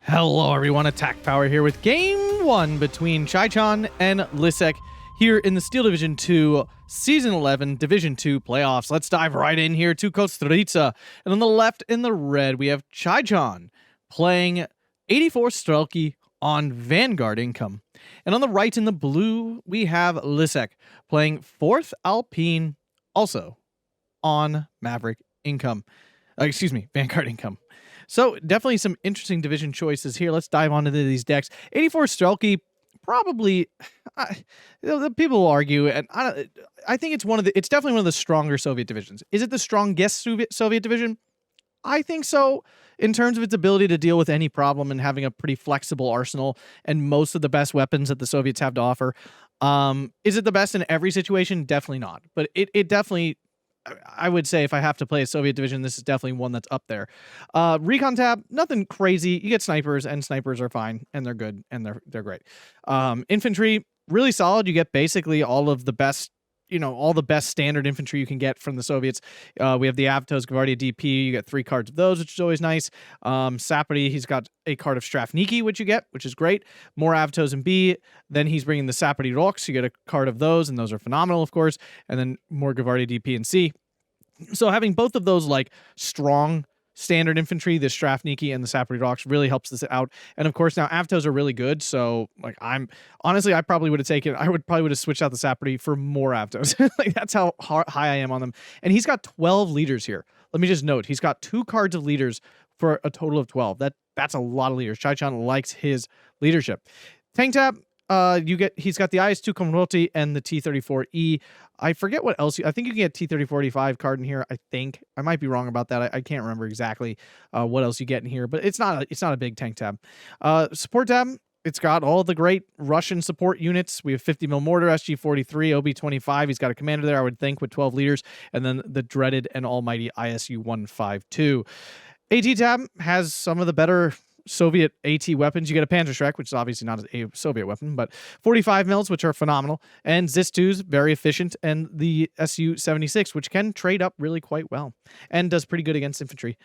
Hello everyone, Attack Power here with Game 1 between Chaichan and Liszek here in the Steel Division 2 Season 11 Division 2 playoffs. Let's dive right in here to Kostritsa. And on the left in the red, we have Chaichan playing 84 Strelki on Vanguard income. And on the right in the blue, we have Liszek playing 4th Alpine also on Maverick income. Vanguard income. So definitely some interesting division choices here. Let's dive onto these decks. 84 Strelki, probably, people will argue, and I think it's definitely one of the stronger Soviet divisions. Is it the strongest Soviet division? I think so, in terms of its ability to deal with any problem and having a pretty flexible arsenal and most of the best weapons that the Soviets have to offer. Is it the best in every situation? Definitely not. But it definitely, I would say, if I have to play a Soviet division, this is definitely one that's up there. Recon tab, nothing crazy. You get snipers, and snipers are fine, and they're good, and they're great. Infantry, really solid. You get basically all of the best, all the best standard infantry you can get from the Soviets. We have the Avtos, Gvardia DP. You get 3 cards of those, which is always nice. Sapody, he's got a card of Strafniki, which is great. More Avtos and B. Then he's bringing the Sapody Rocks. You get a card of those, and those are phenomenal, of course. And then more Gvardia DP and C. So having both of those like strong standard infantry, the Strafniki and the Sapody Rocks, really helps this out. And of course, now Avtos are really good. So like I probably would have switched out the Sapody for more Avtos. Like that's how high I am on them. And he's got 12 leaders here. Let me just note, he's got 2 cards of leaders for a total of 12. That's a lot of leaders. Chaichan likes his leadership. Tank tab, he's got the IS-2 Komroti and the T-34E. I forget what else. I think you can get T-34-85 card in here. I think I might be wrong about that. I can't remember exactly what else you get in here, but it's not a big tank tab. Support tab. It's got all the great Russian support units. We have 50mm mortar, SG-43, OB-25. He's got a commander there, I would think, with 12 leaders, and then the dreaded and almighty ISU-152. AT tab has some of the better Soviet AT weapons. You get a Panzerschreck, which is obviously not a Soviet weapon, but 45 mils, which are phenomenal, and ZIS-2s, very efficient, and the Su-76, which can trade up really quite well and does pretty good against infantry.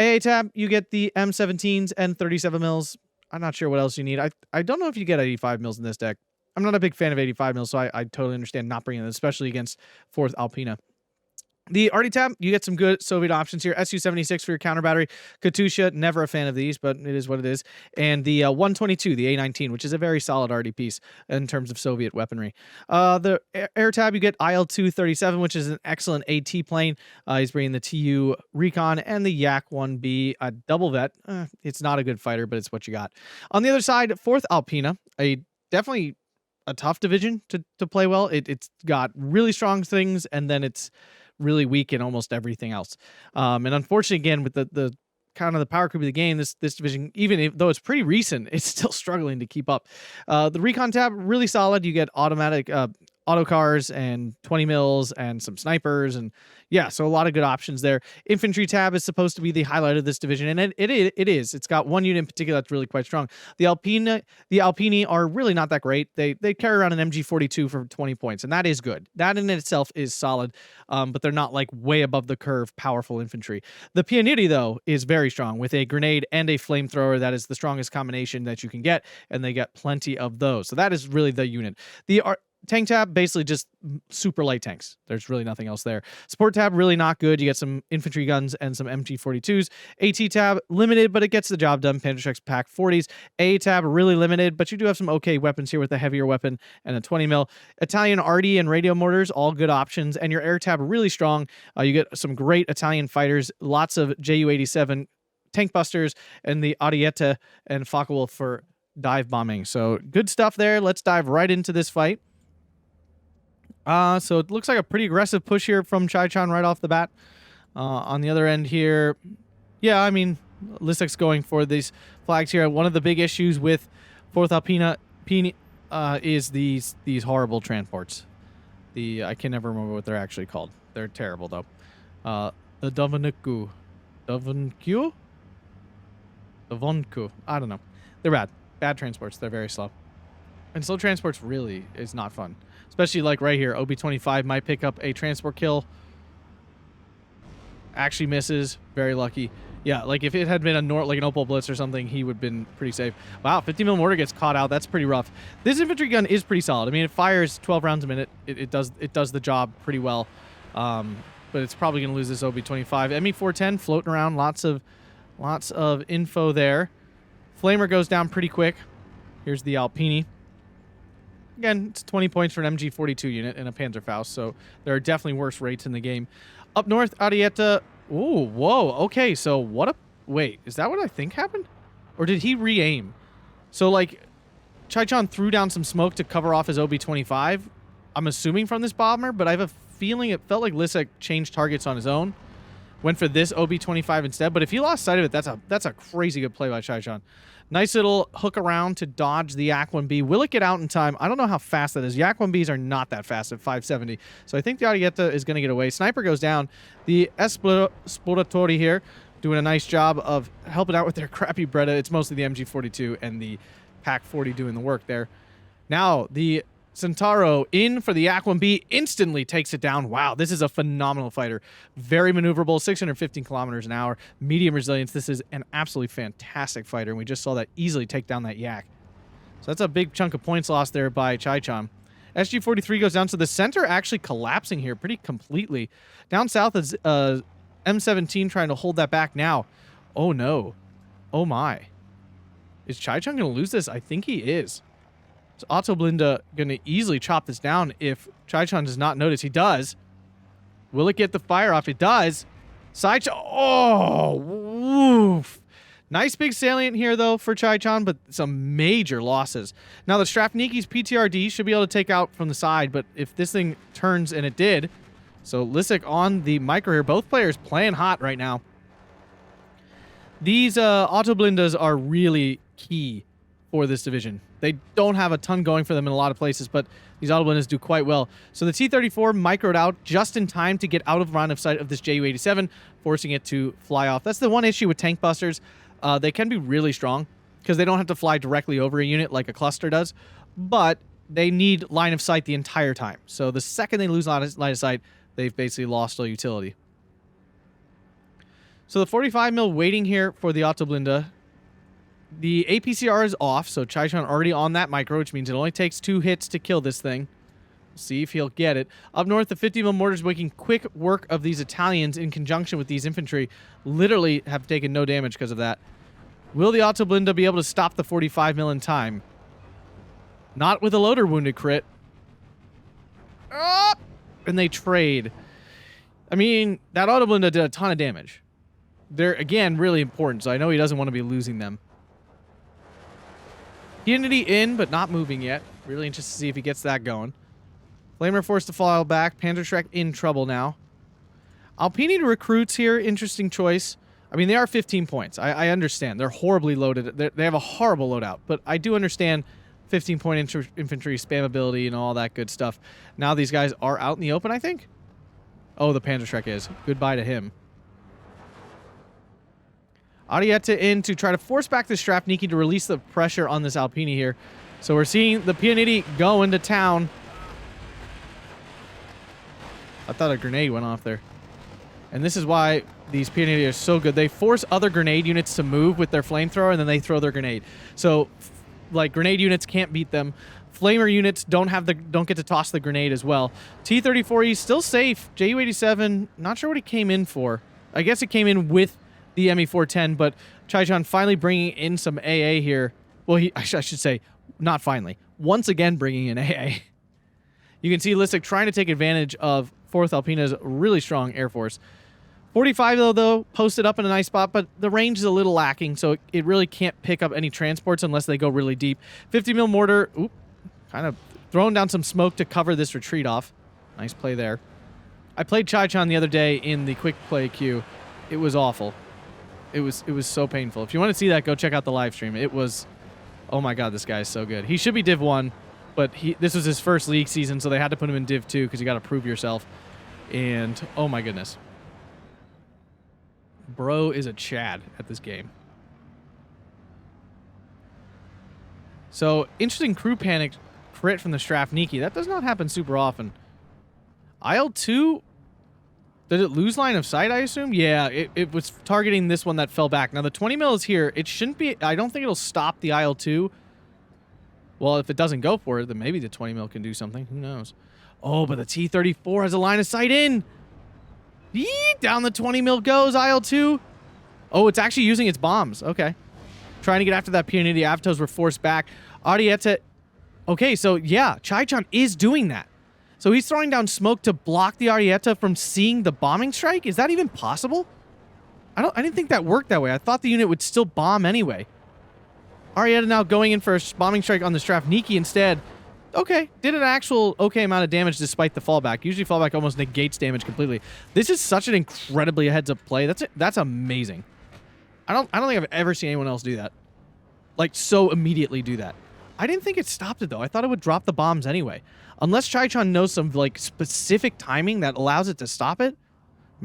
AA tab, you get the M17s and 37 mils. I'm not sure what else you need. I don't know if you get 85 mils in this deck. I'm not a big fan of 85 mils, so I totally understand not bringing it, especially against 4th Alpina. The Arty tab, you get some good Soviet options here. Su-76 for your counter battery. Katusha, never a fan of these, but it is what it is. And the 122, the A-19, which is a very solid Arty piece in terms of Soviet weaponry. The air tab, you get IL-237, which is an excellent AT plane. He's bringing the TU Recon and the Yak-1B double vet. It's not a good fighter, but it's what you got. On the other side, 4th Alpina, definitely a tough division to play well. It's got really strong things, and then it's really weak in almost everything else. And unfortunately, again, with the kind of the power creep of the game, this division, though it's pretty recent, it's still struggling to keep up. The Recon tab, really solid. You get automatic auto cars and 20 mils and some snipers, and yeah, so a lot of good options there. Infantry tab is supposed to be the highlight of this division, and it is. It's got one unit in particular that's really quite strong. The Alpini are really not that great. They carry around an MG42 for 20 points, and that is good. That in itself is solid, but they're not like way above the curve powerful infantry. The Pionieri, though, is very strong with a grenade and a flamethrower. That is the strongest combination that you can get, and they get plenty of those. So that is really the unit. The tank tab, basically just super light tanks. There's really nothing else there. Support tab, really not good. You get some infantry guns and some MG42s. AT tab, limited, but it gets the job done. Panzerschrecks, Pack 40s. A tab, really limited, but you do have some okay weapons here with a heavier weapon and a 20 mil. Italian Arty and radio mortars, all good options. And your air tab, really strong. You get some great Italian fighters, lots of Ju-87 tank busters, and the Ariete and Focke-Wulf for dive bombing. So good stuff there. Let's dive right into this fight. So it looks like a pretty aggressive push here from Chaichan right off the bat. On the other end here, yeah, I mean, Liszek's going for these flags here. One of the big issues with 4th Alpina is these horrible transports. I can never remember what they're actually called. They're terrible, though. The Dovonku. Dovonku? I don't know. They're bad. Bad transports. They're very slow. And slow transports really is not fun. Especially like right here, OB-25 might pick up a transport kill. Actually misses. Very lucky. Yeah, like if it had been like an Opal Blitz or something, he would have been pretty safe. Wow, 50 mil mortar gets caught out. That's pretty rough. This infantry gun is pretty solid. I mean, it fires 12 rounds a minute. It does the job pretty well. But it's probably going to lose this OB25. ME410 floating around. Lots of info there. Flamer goes down pretty quick. Here's the Alpini. Again, it's 20 points for an MG42 unit and a Panzerfaust, so there are definitely worse rates in the game. Up north, Arietta. Ooh, whoa. Okay, so what a... Wait, is that what I think happened? Or did he re-aim? So, like, Chaichan threw down some smoke to cover off his OB25, I'm assuming from this bomber, but I have a feeling it felt like Liszek changed targets on his own. Went for this OB25 instead, but if he lost sight of it, that's a crazy good play by Chaichan. Nice little hook around to dodge the Yak-1B. Will it get out in time? I don't know how fast that is. Yak-1Bs are not that fast at 570, so I think the Arietta is going to get away. Sniper goes down. The Esploratori here doing a nice job of helping out with their crappy Breda. It's mostly the MG42 and the PaK-40 doing the work there. Now, the Centauro in for the Yak-1B, instantly takes it down. Wow, this is a phenomenal fighter. Very maneuverable, 615 kilometers an hour, medium resilience. This is an absolutely fantastic fighter, and we just saw that easily take down that Yak. So that's a big chunk of points lost there by Chaichan. SG43 goes down, so the center actually collapsing here pretty completely. Down south is M17 trying to hold that back now. Oh no. Oh my. Is Chaichan going to lose this? I think he is. Is Autoblinda going to easily chop this down if Chaichan does not notice? He does. Will it get the fire off? It does. Side shot. Oh, woof. Nice big salient here, though, for Chaichan, but some major losses. Now, the Strafniki's PTRD should be able to take out from the side, but if this thing turns, and it did, so Liszek on the micro here. Both players playing hot right now. These Autoblindas are really key for this division. They don't have a ton going for them in a lot of places, but these Autoblindas do quite well. So the T-34 microed out just in time to get out of line of sight of this Ju-87, forcing it to fly off. That's the one issue with tank busters. They can be really strong because they don't have to fly directly over a unit like a cluster does, but they need line of sight the entire time. So the second they lose line of sight, they've basically lost all utility. So the 45 mil waiting here for the Autoblinda. The APCR is off, so Chaichan already on that micro, which means it only takes 2 hits to kill this thing. We'll see if he'll get it. Up north, the 50 mil mortars making quick work of these Italians in conjunction with these infantry. Literally have taken no damage because of that. Will the Autoblinda be able to stop the 45 mil in time? Not with a loader wounded crit. Ah! And they trade. I mean, that Autoblinda did a ton of damage. They're, again, really important, so I know he doesn't want to be losing them. Unity in, but not moving yet. Really interested to see if he gets that going. Flamer forced to fall back. Panzerschreck in trouble now. Alpini to recruits here. Interesting choice. I mean, they are 15 points. I understand. They're horribly loaded. They have a horrible loadout, but I do understand 15-point infantry spammability and all that good stuff. Now these guys are out in the open, I think. Oh, the Panzerschreck is. Goodbye to him. Arietta in to try to force back the Strafniki to release the pressure on this Alpini here. So we're seeing the Pianiti go into town. I thought a grenade went off there. And this is why these Pianiti are so good. They force other grenade units to move with their flamethrower, and then they throw their grenade. So, like, grenade units can't beat them. Flamer units don't get to toss the grenade as well. T-34E still safe. Ju-87, not sure what he came in for. I guess it came in with the ME410, but Chaichan finally bringing in some AA here. Well, I should say, not finally. Once again bringing in AA. You can see Liszek trying to take advantage of 4th Alpina's really strong Air Force. 45, though, posted up in a nice spot, but the range is a little lacking, so it really can't pick up any transports unless they go really deep. 50 mil mortar, oop, kind of throwing down some smoke to cover this retreat off. Nice play there. I played Chaichan the other day in the quick play queue. It was awful. It was so painful. If you want to see that, go check out the live stream. It was, oh my god, this guy is so good. He should be Div 1, but this was his first league season, so they had to put him in Div 2 because you got to prove yourself. And oh my goodness. Bro is a Chad at this game. So, interesting crew panic crit from the Strafniki. That does not happen super often. IL-2 Did it lose line of sight, I assume? Yeah, it was targeting this one that fell back. Now, the 20 mil is here. It shouldn't be... I don't think it'll stop the IL-2. Well, if it doesn't go for it, then maybe the 20 mil can do something. Who knows? Oh, but the T-34 has a line of sight in. Yee, down the 20 mil goes, IL-2. Oh, it's actually using its bombs. Okay. Trying to get after that P&E. The Avtos were forced back. Arietta... Okay, so yeah, Chaichan is doing that. So he's throwing down smoke to block the Arietta from seeing the bombing strike? Is that even possible? I didn't think that worked that way. I thought the unit would still bomb anyway. Arietta now going in for a bombing strike on the Strafniki instead. Okay, did an actual okay amount of damage despite the fallback. Usually fallback almost negates damage completely. This is such an incredibly heads-up play. That's amazing. I don't think I've ever seen anyone else do that. Like, so immediately do that. I didn't think it stopped it, though. I thought it would drop the bombs anyway. Unless Chaichan knows some, like, specific timing that allows it to stop it.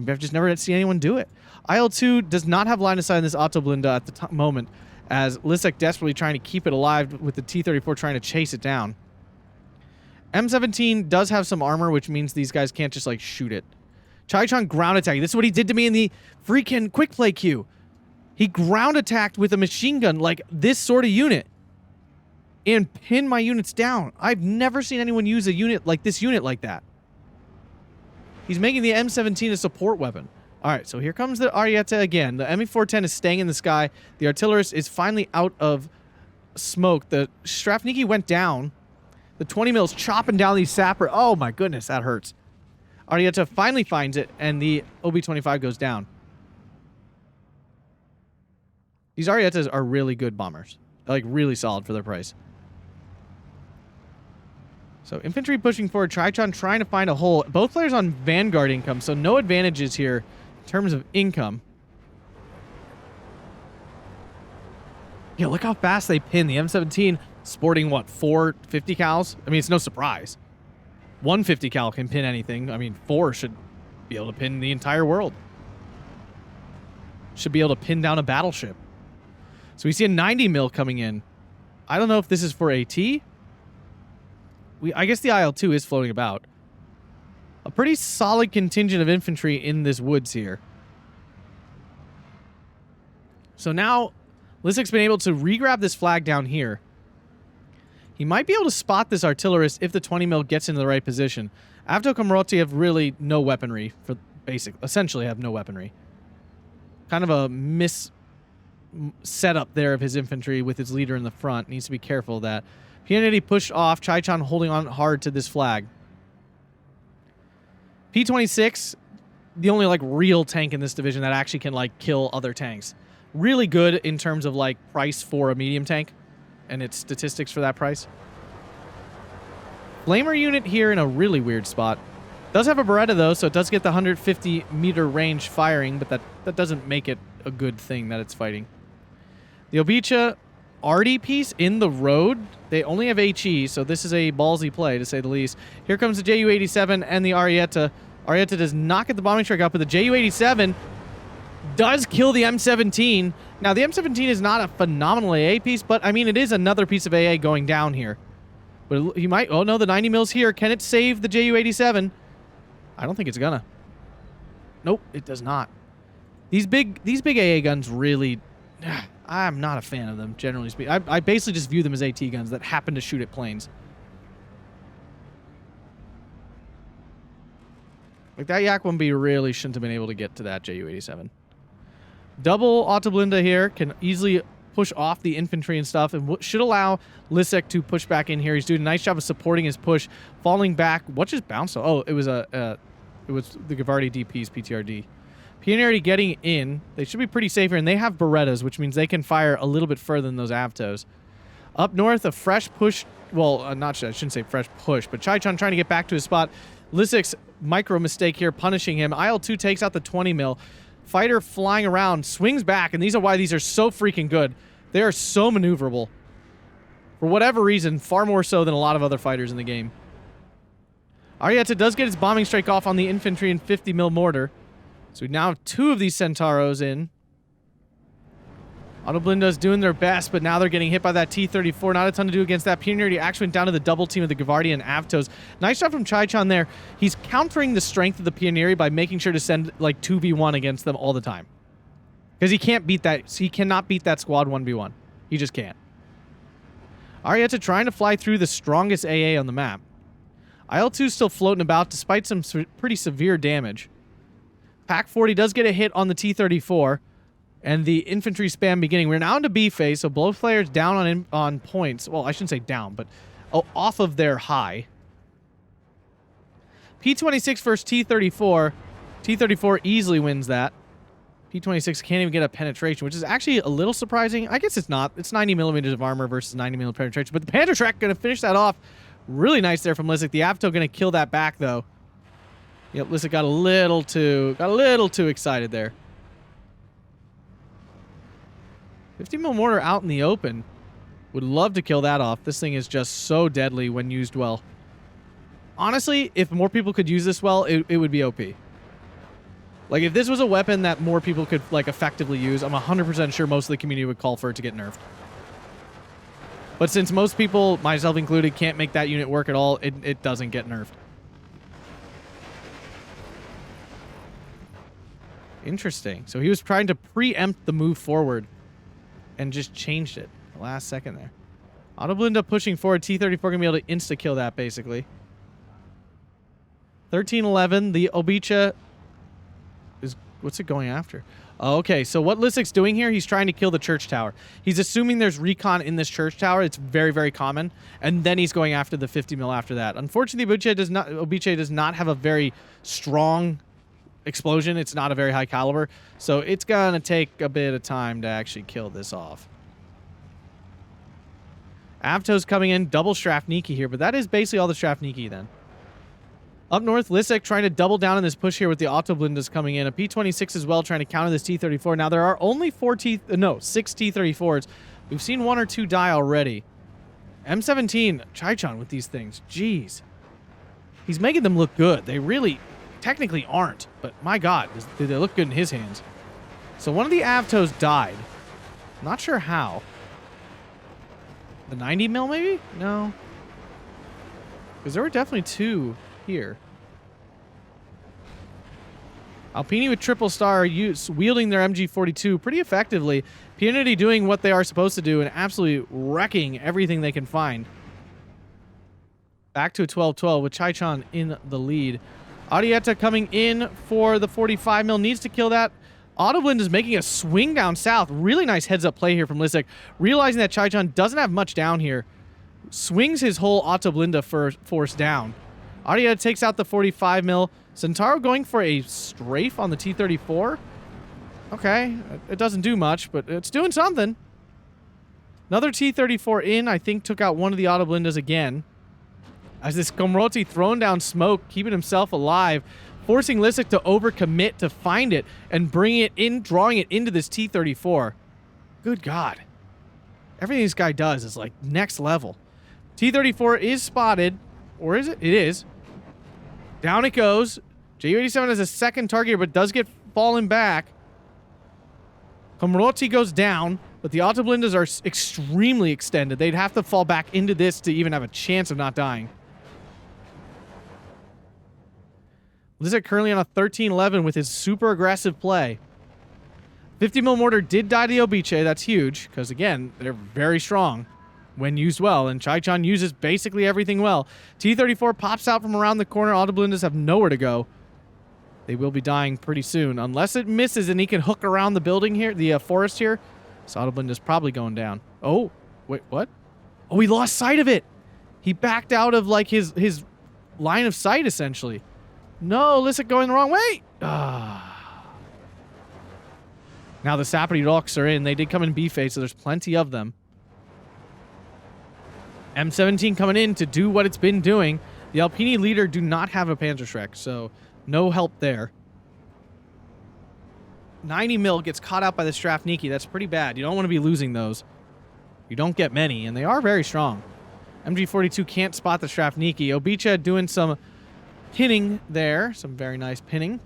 I've just never seen anyone do it. IL-2 does not have line of sight in this Autoblinda at the moment, as Liszek desperately trying to keep it alive with the T-34 trying to chase it down. M17 does have some armor, which means these guys can't just, like, shoot it. Chaichan ground attack. This is what he did to me in the freaking quick play queue. He ground attacked with a machine gun like this sort of unit and pinned my units down. I've never seen anyone use a unit like this unit like that. He's making the M17 a support weapon. All right, so here comes the Arietta again. The ME-410 is staying in the sky. The artillerist is finally out of smoke. The Strafniki went down. The 20 mils chopping down these sapper. Oh my goodness, that hurts. Arietta finally finds it, and the OB-25 goes down. These Ariettas are really good bombers. They're like really solid for their price. So infantry pushing forward. Chaichan trying to find a hole. Both players on Vanguard income, so no advantages here in terms of income. Yeah, look how fast they pin. The M17 sporting, what, 4 50 cals? I mean, it's no surprise. 1 50 cal can pin anything. I mean, 4 should be able to pin the entire world. Should be able to pin down a battleship. So we see a 90 mil coming in. I don't know if this is for AT. I guess the IL-2 is floating about. A pretty solid contingent of infantry in this woods here. So now, Liszek's been able to re-grab this flag down here. He might be able to spot this artillerist if the 20 mil gets into the right position. Avto Komroti have really no weaponry. Essentially have no weaponry. Kind of a setup there of his infantry with his leader in the front. Needs to be careful of that. P-90 pushed off. Chaichan holding on hard to this flag. P-26, the only like real tank in this division that actually can like kill other tanks. Really good in terms of like price for a medium tank and its statistics for that price. Flamer unit here in a really weird spot. Does have a Beretta though, so it does get the 150 meter range firing, but that doesn't make it a good thing that it's fighting. The Obicha arty piece in the road. They only have HE, so this is a ballsy play, to say the least. Here comes the Ju-87 and the Arietta. Arietta does not get the bombing strike up, but the Ju-87 does kill the M17. Now, the M17 is not a phenomenal AA piece, but, I mean, it is another piece of AA going down here. But he might... Oh, no, the 90 mils here. Can it save the Ju-87? I don't think it's gonna. Nope, it does not. These big AA guns really... I'm not a fan of them, generally speaking. I basically just view them as AT guns that happen to shoot at planes. Like, that Yak-1B really shouldn't have been able to get to that Ju-87. Double Autoblinda here can easily push off the infantry and stuff, and should allow Liszek to push back in here. He's doing a nice job of supporting his push, falling back. What just bounced? Oh, it was the Gavardi DP's PTRD. P-90 getting in. They should be pretty safe here, and they have Berettas, which means they can fire a little bit further than those Avtos. Up north, a fresh push. Well, I shouldn't say fresh push, but Chaichan trying to get back to his spot. Liszek's micro mistake here, punishing him. IL-2 takes out the 20 mil. Fighter flying around, swings back, and these are why these are so freaking good. They are so maneuverable. For whatever reason, far more so than a lot of other fighters in the game. Arietta does get his bombing strike off on the infantry and 50 mil mortar. So we now have 2 of these Centauros in. Autoblinda's doing their best, but now they're getting hit by that T-34. Not a ton to do against that. Pioneer he actually went down to the double team of the Gavardi and Avtos. Nice job from Chaichan there. He's countering the strength of the Pioneer by making sure to send like 2v1 against them all the time. Because he can't beat that. He cannot beat that squad 1v1. He just can't. Arietta trying to fly through the strongest AA on the map. IL-2 still floating about despite some pretty severe damage. Pack 40 does get a hit on the T-34. And the infantry spam beginning. We're now into B phase, so both players down on points. Well, I shouldn't say down, but off of their high. P26 versus T34. T34 easily wins that. P26 can't even get a penetration, which is actually a little surprising. I guess it's not. It's 90 millimeters of armor versus 90 millimeter penetration. But the Panther Track going to finish that off. Really nice there from Liszek. The Avto going to kill that back, though. Yep, Liszek got a little too excited there. 50 mil mortar out in the open. Would love to kill that off. This thing is just so deadly when used well. Honestly, if more people could use this well, it would be OP. Like, if this was a weapon that more people could, like, effectively use, I'm 100% sure most of the community would call for it to get nerfed. But since most people, myself included, can't make that unit work at all, it doesn't get nerfed. Interesting. So he was trying to preempt the move forward and just changed it the last second there. Autoblinda pushing forward. T-34 going to be able to insta-kill that, basically. 13-11. The Obicha is... What's it going after? Oh, okay, so what Liszek's doing here, he's trying to kill the church tower. He's assuming there's recon in this church tower. It's very, very common. And then he's going after the 50 mil after that. Unfortunately, Obicha does not have a very strong explosion. It's not a very high caliber, so it's gonna take a bit of time to actually kill this off. Avto's coming in, double Strafniki here, but that is basically all the Strafniki then. Up north, Liszek trying to double down on this push here with the Autoblindas coming in. A P26 as well trying to counter this T-34. Now there are only 6 T-34s. We've seen 1 or 2 die already. M17, Chaichan with these things. Jeez. He's making them look good. They really technically aren't, but my god, they look good in his hands. So one of the Avtos died. Not sure how. The 90 mil maybe? No. Because there were definitely 2 here. Alpini with triple star wielding their MG42 pretty effectively. Punity doing what they are supposed to do and absolutely wrecking everything they can find. Back to a 12-12 with Chaichan in the lead. Arietta coming in for the 45 mil. Needs to kill that. Autoblind is making a swing down south. Really nice heads-up play here from Liszek. Realizing that Chaichan doesn't have much down here. Swings his whole Autoblinda force down. Arietta takes out the 45 mil. Centauro going for a strafe on the T-34. Okay. It doesn't do much, but it's doing something. Another T-34 in, I think, took out one of the Autoblindas again. As this Komroti throwing down smoke, keeping himself alive, forcing Liszek to overcommit to find it and bringing it in, drawing it into this T-34. Good God. Everything this guy does is like next level. T-34 is spotted, or is it? It is. Down it goes. Ju-87 has a second target, but does get fallen back. Komroti goes down, but the Autoblindas are extremely extended. They'd have to fall back into this to even have a chance of not dying. Liszek currently on a 13-11 with his super aggressive play. 50 mil mortar did die to the Obiche. That's huge, because again, they're very strong when used well, and Chaichan uses basically everything well. T-34 pops out from around the corner. Autoblindas have nowhere to go. They will be dying pretty soon, unless it misses and he can hook around the building here, the forest here. So Autoblinda's probably going down. Oh, wait, what? Oh, he lost sight of it. He backed out of like his line of sight, essentially. No, Liszek going the wrong way. Ah. Now the Sapperty Rocks are in. They did come in B phase, so there's plenty of them. M17 coming in to do what it's been doing. The Alpini leader do not have a Panzerschreck, so no help there. 90 mil gets caught out by the Strafniki. That's pretty bad. You don't want to be losing those. You don't get many, and they are very strong. MG42 can't spot the Strafniki. Obicha doing some pinning there. Some very nice pinning.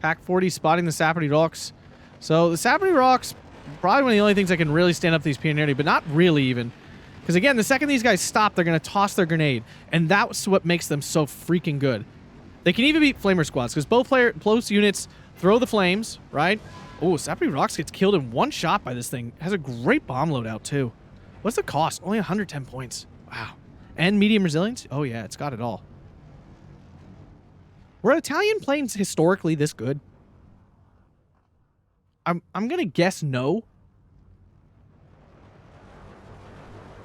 Pack 40 spotting the Sapperty Rocks. So the Sapperty Rocks probably one of the only things that can really stand up to these Pioneer, but not really even. Because again, the second these guys stop, they're going to toss their grenade. And that's what makes them so freaking good. They can even beat Flamer squads, because both close units throw the flames, right? Oh, Sappy Rocks gets killed in one shot by this thing. Has a great bomb loadout, too. What's the cost? Only 110 points. Wow. And medium resilience? Oh, yeah, it's got it all. Were Italian planes historically this good? I'm going to guess no.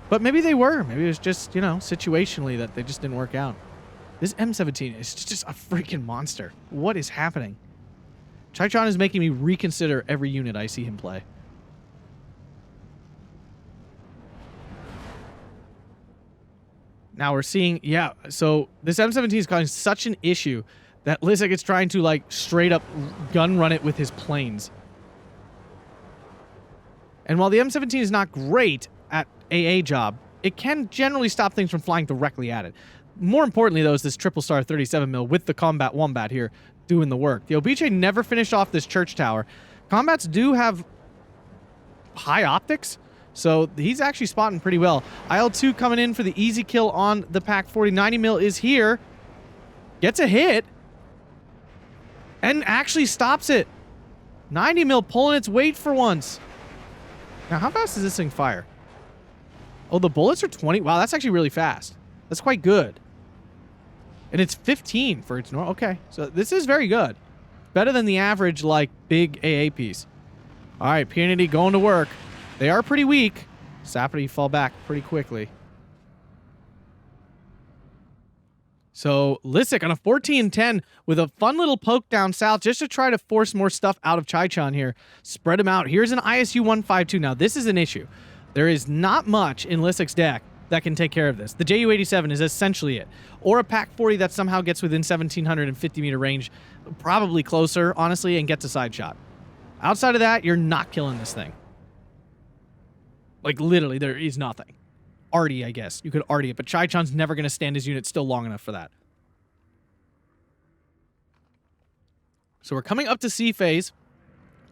But maybe they were. Maybe it was just, you know, situationally that they just didn't work out. This M17 is just a freaking monster. What is happening? Chaichan is making me reconsider every unit I see him play. Now we're seeing, yeah, so this M17 is causing such an issue that Liszek is trying to, like, straight up gun run it with his planes. And while the M17 is not great at AA job, it can generally stop things from flying directly at it. More importantly, though, is this triple star 37 mil with the combat wombat here doing the work. The Obice never finished off this church tower. Combats do have high optics, so he's actually spotting pretty well. IL-2 coming in for the easy kill on the Pack 40. 90 mil is here. Gets a hit. And actually stops it. 90 mil pulling its weight for once. Now, how fast does this thing fire? Oh, the bullets are 20. Wow, that's actually really fast. That's quite good. And it's 15 for its normal. Okay, so this is very good. Better than the average, like, big AA piece. All right, Punity going to work. They are pretty weak. Sapity fall back pretty quickly. So Liszek on a 14-10 with a fun little poke down south just to try to force more stuff out of Chaichan here. Spread him out. Here's an ISU 152. Now, this is an issue. There is not much in Liszek's deck that can take care of this. The JU-87 is essentially it. Or a Pack 40 that somehow gets within 1,750 meter range. Probably closer, honestly, and gets a side shot. Outside of that, you're not killing this thing. Like, literally, there is nothing. Arty, I guess. You could arty it, but Chaichan's never going to stand his unit still long enough for that. So we're coming up to C phase.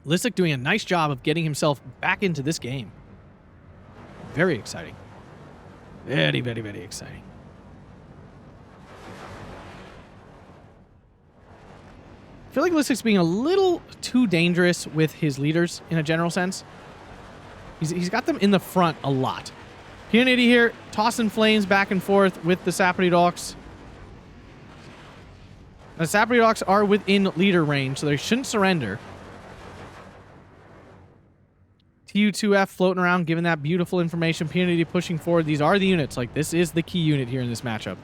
Liszek doing a nice job of getting himself back into this game. Very exciting. Very, very, very exciting. I feel like Liszek's being a little too dangerous with his leaders in a general sense. He's got them in the front a lot. Punity here, tossing flames back and forth with the Sapity Dogs. The Sapity Dogs are within leader range, so they shouldn't surrender. TU2F floating around, giving that beautiful information. Punity pushing forward. These are the units. Like, this is the key unit here in this matchup.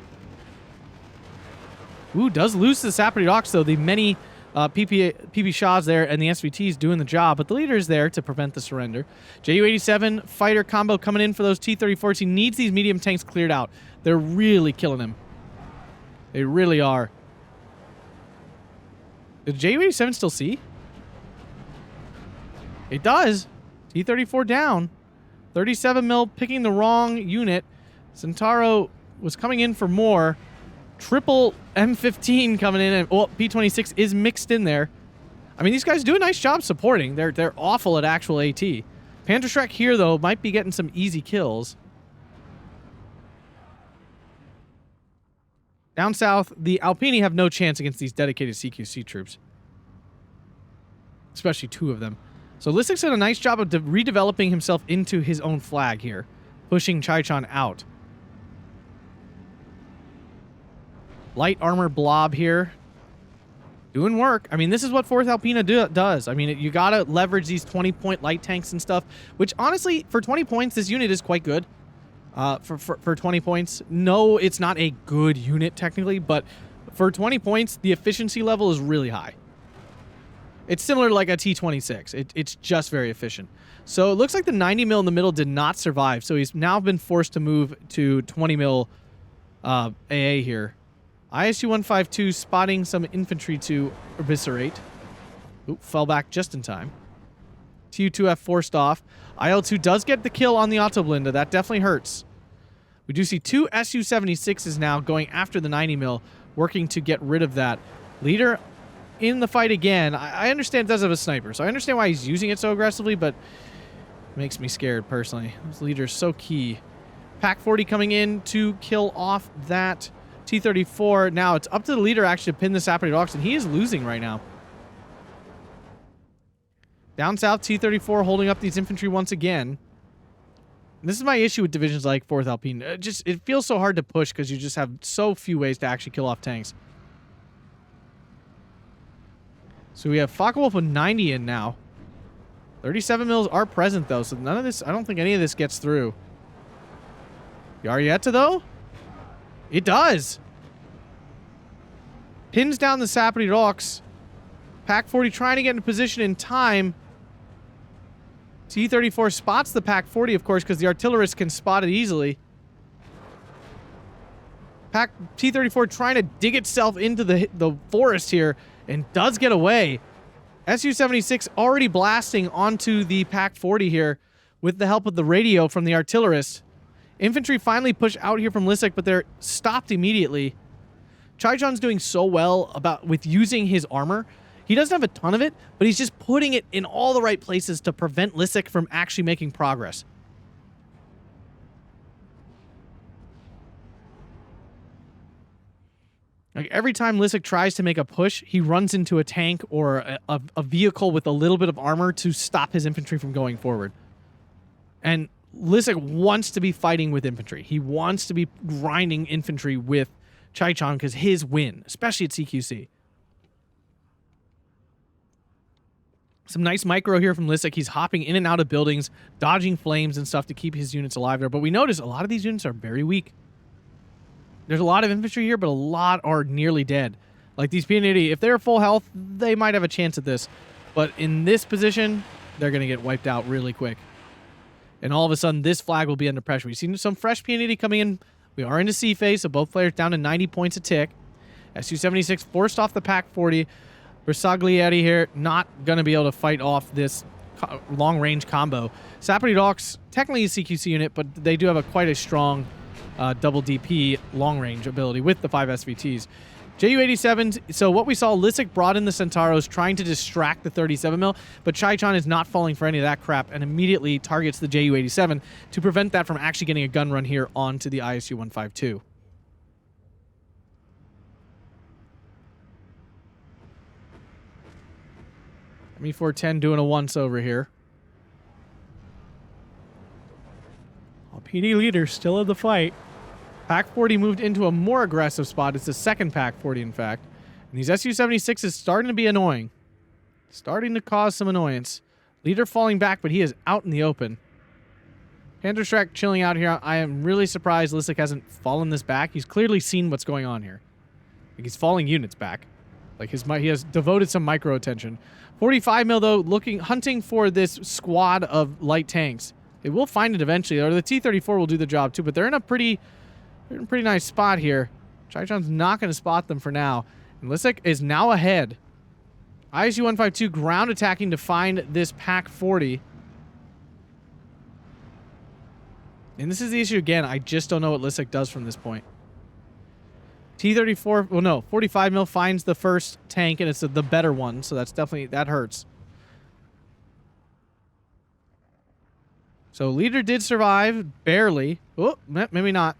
Ooh, does lose to the Sapity Dogs, though. The many PP Shaws there and the SVTs doing the job, but the leader is there to prevent the surrender. JU-87 fighter combo coming in for those T-34s. He needs these medium tanks cleared out. They're really killing him. They really are. Did JU-87 still see? It does. T-34 down. 37 mil picking the wrong unit. Centauro was coming in for more. Triple M15 coming in, and P26 is mixed in there. I mean, these guys do a nice job supporting. They're awful at actual AT. Panther Shrek here, though, might be getting some easy kills. Down south, the Alpini have no chance against these dedicated CQC troops. Especially two of them. So Liszek's done a nice job of redeveloping himself into his own flag here. Pushing Chaichan out. Light armor blob here. Doing work. I mean, this is what 4th Alpina does. I mean, you gotta leverage these 20-point light tanks and stuff, which honestly, for 20 points, this unit is quite good. For 20 points. No, it's not a good unit technically, but for 20 points, the efficiency level is really high. It's similar to like a T-26. It's just very efficient. So it looks like the 90 mil in the middle did not survive, so he's now been forced to move to 20 mil AA here. ISU 152 spotting some infantry to eviscerate. Oop, fell back just in time. TU2F forced off. IL-2 does get the kill on the Autoblinda. That definitely hurts. We do see two Su-76s now going after the 90 mil, working to get rid of that. Leader in the fight again. I understand it does have a sniper, so I understand why he's using it so aggressively, but Makes me scared, personally. Those leaders so key. Pack 40 coming in to kill off that T-34. Now, it's up to the leader, actually, to pin the Sapperty Rocks, and he is losing right now. Down south, T-34 holding up these infantry once again. This is my issue with divisions like 4th Alpine. It feels so hard to push because you just have so few ways to actually kill off tanks. So we have Focke-Wulf with 90 in now. 37 mils are present, though, so none of this, I don't think any of this gets through. The Arietta, though? It does! Pins down the Sapperty Rocks. Pack 40 trying to get into position in time. T-34 spots the Pack 40, of course, because the artillerists can spot it easily. Pack T-34 trying to dig itself into the forest here, and does get away. Su-76 already blasting onto the Pack 40 here with the help of the radio from the artillerists. Infantry finally push out here from Liszek, but they're stopped immediately. Chaichan's doing so well with using his armor. He doesn't have a ton of it, but he's just putting it in all the right places to prevent Liszek from actually making progress. Like every time Liszek tries to make a push, he runs into a tank or a vehicle with a little bit of armor to stop his infantry from going forward. And Liszek wants to be fighting with infantry. He wants to be grinding infantry with Chaichan because his win, especially at CQC. Some nice micro here from Liszek. He's hopping in and out of buildings, dodging flames and stuff to keep his units alive there. But we notice a lot of these units are very weak. There's a lot of infantry here, but a lot are nearly dead. Like these P80, if they're full health, they might have a chance at this. But in this position, they're going to get wiped out really quick. And all of a sudden, this flag will be under pressure. We've seen some fresh P80 coming in. We are into C phase, so both players down to 90 points a tick. Su-76 forced off the Pack 40. Bersaglieri here, not going to be able to fight off this long-range combo. Sapperty Rocks, technically a CQC unit, but they do have quite a strong double DP long-range ability with the 5 SVTs. Ju-87s, so what we saw, Liszek brought in the Centauros trying to distract the 37 mil, but Chaichan is not falling for any of that crap and immediately targets the Ju-87 to prevent that from actually getting a gun run here onto the ISU-152. Me-410 doing a once-over here. PD leader still in the fight. Pack 40 moved into a more aggressive spot. It's the second Pack 40, in fact. And these Su-76 is starting to be annoying. Starting to cause some annoyance. Leader falling back, but he is out in the open. Panzerschreck chilling out here. I am really surprised Liszek hasn't fallen this back. He's clearly seen what's going on here. Like he's falling units back. Like he has devoted some micro attention. 45 mil though, hunting for this squad of light tanks. They will find it eventually, or the T-34 will do the job too. But they're in a pretty nice spot here. Chaichan's not going to spot them for now, and Liszek is now ahead. ISU-152 ground attacking to find this Pack 40. And this is the issue again. I just don't know what Liszek does from this point. T-34, well no, 45 mil finds the first tank, and it's the better one, so that's definitely, that hurts. So leader did survive, barely. Oh, maybe not.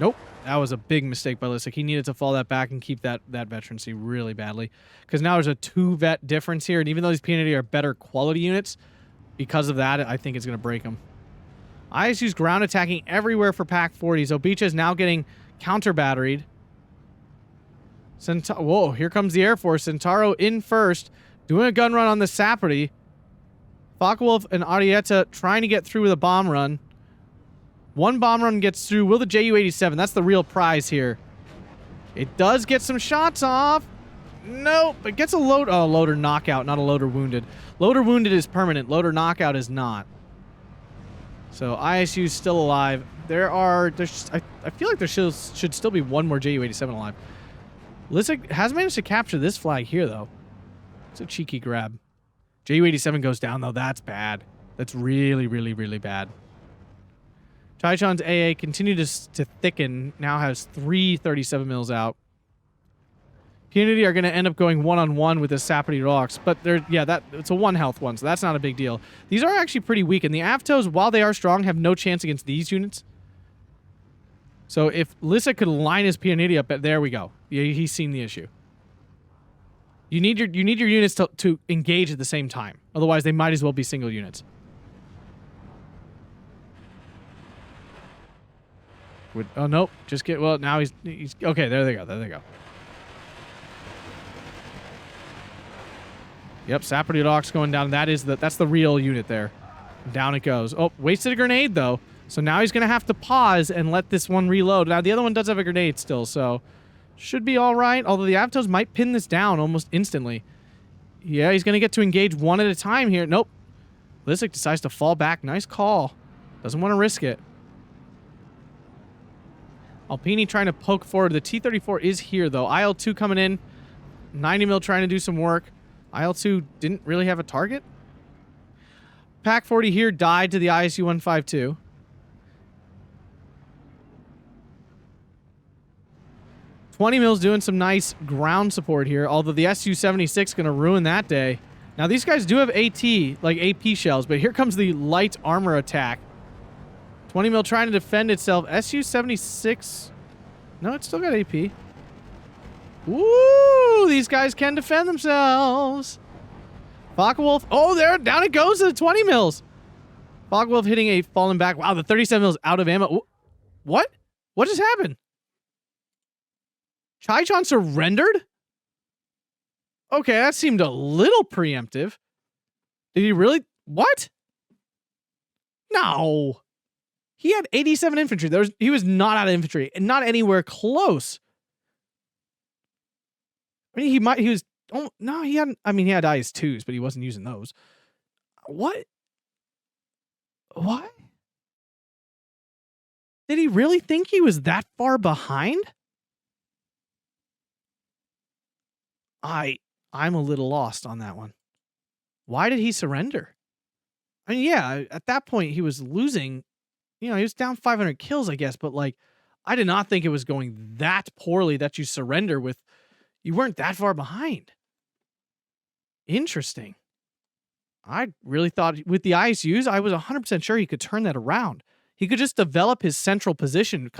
Nope. That was a big mistake by Liszek. He needed to fall that back and keep that veterancy really badly. Because now there's a 2-vet difference here, and even though these P&80 are better quality units, because of that, I think it's going to break them. ISU's ground attacking everywhere for Pack 40. Obicha is now getting counter-batteried. Whoa, here comes the Air Force. Centauro in first, doing a gun run on the Sapperty. Focke-Wulf and Arietta trying to get through with a bomb run. One bomb run gets through. Will the Ju-87? That's the real prize here. It does get some shots off. Nope. It gets a loader knockout, not a loader wounded. Loader wounded is permanent. Loader knockout is not. So ISU is still alive. I feel like there should still be one more Ju-87 alive. Liszek has managed to capture this flag here, though. It's a cheeky grab. Ju-87 goes down, though. That's bad. That's really, really, really bad. Chaichan's AA continued to thicken. Now has 3 37 mils out. Punity are going to end up going one-on-one with the Sappity Rocks, but they're, yeah, it's a 1 health one, so that's not a big deal. These are actually pretty weak, and the Avtos, while they are strong, have no chance against these units. So if Liszek could line his Punity up, there we go. Yeah, he's seen the issue. You need your units to engage at the same time. Otherwise, they might as well be single units. Oh, nope. Just get... Well, now he's... Okay, there they go. There they go. Yep, Sappity Rocks going down. That's the real unit there. Down it goes. Oh, wasted a grenade, though. So now he's going to have to pause and let this one reload. Now, the other one does have a grenade still, so... Should be all right. Although the Avtos might pin this down almost instantly. Yeah, he's going to get to engage one at a time here. Nope. Liszek decides to fall back. Nice call. Doesn't want to risk it. Alpini trying to poke forward. The T-34 is here, though. IL-2 coming in. 90 mil trying to do some work. IL-2 didn't really have a target. Pack 40 here died to the ISU-152. $20 mil's doing some nice ground support here, although the SU-76 going to ruin that day. Now, these guys do have AT, like AP shells, but here comes the light armor attack. 20 mil trying to defend itself. SU-76... No, it's still got AP. Woo! These guys can defend themselves. Focke-Wulf. Oh, there! Down it goes to the 20 mils. Focke-Wulf hitting a fallen back. Wow, the 37 mils out of ammo. What? What just happened? Chaichan surrendered? Okay, that seemed a little preemptive. Did he really? What? No. He had 87 infantry. He was not out of infantry and not anywhere close. I mean, he was, oh, no, he hadn't, I mean, he had IS-2s, but he wasn't using those. What? What? Did he really think he was that far behind? I'm a little lost on that one. Why did he surrender? I mean, yeah, at that point he was losing, you know, he was down 500 kills, I guess, but like, I did not think it was going that poorly that you surrender with, you weren't that far behind. Interesting. I really thought with the ISUs, I was 100% sure he could turn that around. He could just develop his central position,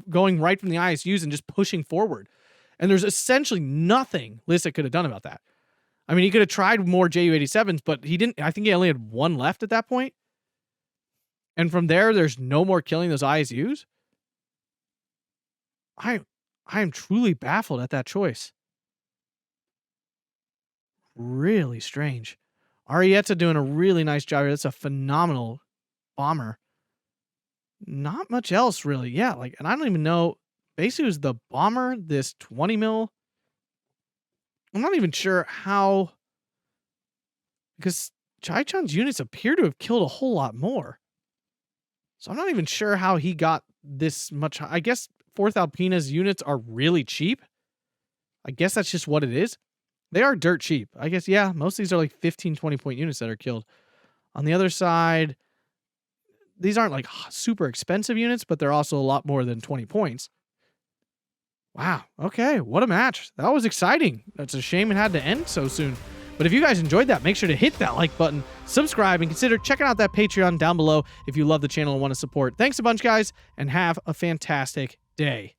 going right from the ISUs and just pushing forward. And there's essentially nothing Liszek could have done about that. I mean, he could have tried more Ju-87s, but he didn't. I think he only had one left at that point. And from there's no more killing those ISUs. I am truly baffled at that choice. Really strange. Arietta doing a really nice job here. That's a phenomenal bomber. Not much else, really. Yeah, like, and I don't even know. Basically, it was the bomber, this 20 mil. I'm not even sure how, because Chaichan's units appear to have killed a whole lot more. So I'm not even sure how he got this much. I guess 4th Alpina's units are really cheap. I guess that's just what it is. They are dirt cheap. I guess, yeah, most of these are like 15, 20 point units that are killed. On the other side, these aren't like super expensive units, but they're also a lot more than 20 points. Wow. Okay. What a match. That was exciting. That's a shame it had to end so soon. But if you guys enjoyed that, make sure to hit that like button, subscribe, and consider checking out that Patreon down below if you love the channel and want to support. Thanks a bunch, guys, and have a fantastic day.